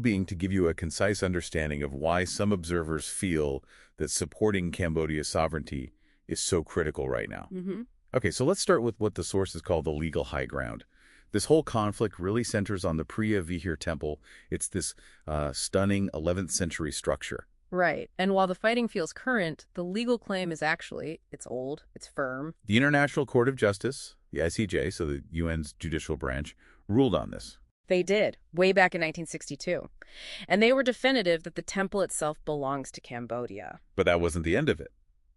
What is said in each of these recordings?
being to give you a concise understanding of why some observers feel that supporting Cambodia's sovereignty is so critical right now. Okay, so let's start with what the sources call the legal high ground. This whole conflict really centers on the Priya Vihar Temple. It's this stunning 11th century structure. Right. And while the fighting feels current, the legal claim is actually, it's old, it's firm. The International Court of Justice, the ICJ, so the UN's judicial branch, ruled on this. They did, way back in 1962. And they were definitive that the temple itself belongs to Cambodia. But that wasn't the end of it.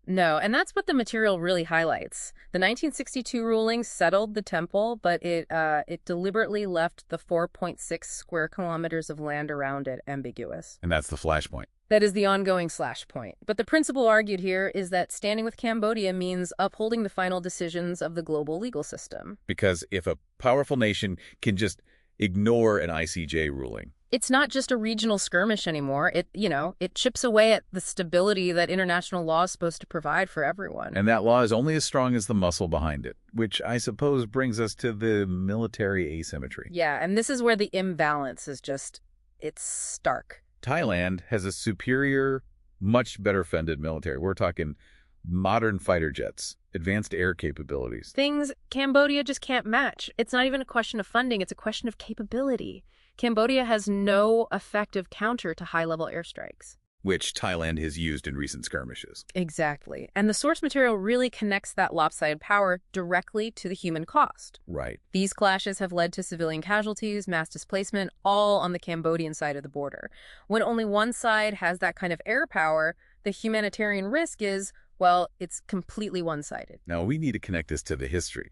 No, and that's what the material really highlights. The 1962 ruling settled the temple, but it deliberately left the 4.6 square kilometers of land around it ambiguous. And that's the flashpoint. That is the ongoing point. But the principle argued here is that standing with Cambodia means upholding the final decisions of the global legal system. Because if a powerful nation can just ignore an ICJ ruling, it's not just a regional skirmish anymore. It chips away at the stability that international law is supposed to provide for everyone. and that law is only as strong as the muscle behind it, which I suppose brings us to the military asymmetry. Yeah, and this is where the imbalance is it's stark. Thailand has a superior, much better funded military. We're talking modern fighter jets, advanced air capabilities. Things Cambodia just can't match. It's not even a question of funding, it's a question of capability. Cambodia has no effective counter to high-level airstrikes. Which Thailand has used in recent skirmishes. Exactly. And the source material really connects that lopsided power directly to the human cost. Right. These clashes have led to civilian casualties, mass displacement, all on the Cambodian side of the border. When only one side has that kind of air power, the humanitarian risk is, well, it's completely one-sided. Now, we need to connect this to the history,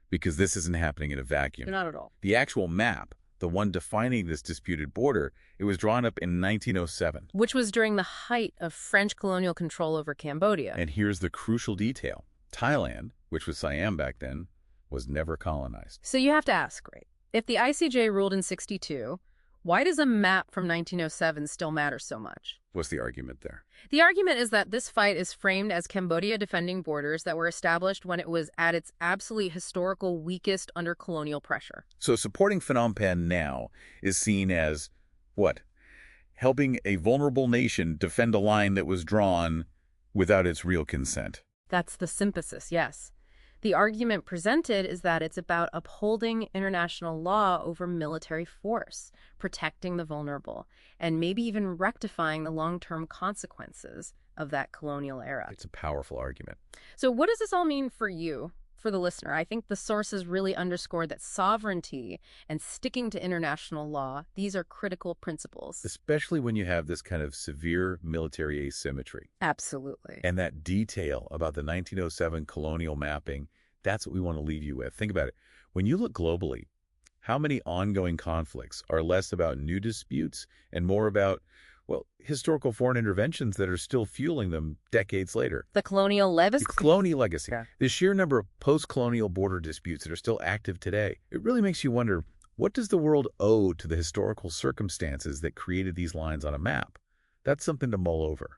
because this isn't happening in a vacuum. Not at all. The actual map, the one defining this disputed border, it was drawn up in 1907. Which was during the height of French colonial control over Cambodia. And here's the crucial detail. Thailand, which was Siam back then, was never colonized. So you have to ask, right? If the ICJ ruled in 62, why does a map from 1907 still matter so much? What's the argument there? The argument is that this fight is framed as Cambodia defending borders that were established when it was at its absolute historical weakest under colonial pressure. So supporting Phnom Penh now is seen as, what? Helping a vulnerable nation defend a line that was drawn without its real consent. That's the synthesis, yes. The argument presented is that it's about upholding international law over military force, protecting the vulnerable, and maybe even rectifying the long-term consequences of that colonial era. It's a powerful argument. So what does this all mean for you, for the listener? I think the sources really underscore that sovereignty and sticking to international law, these are critical principles. Especially when you have this kind of severe military asymmetry. Absolutely. And that detail about the 1907 colonial mapping, that's what we want to leave you with. Think about it. When you look globally, how many ongoing conflicts are less about new disputes and more about, well, historical foreign interventions that are still fueling them decades later? The colonial legacy? The colonial legacy. Yeah. The sheer number of post-colonial border disputes that are still active today. It really makes you wonder, what does the world owe to the historical circumstances that created these lines on a map? That's something to mull over.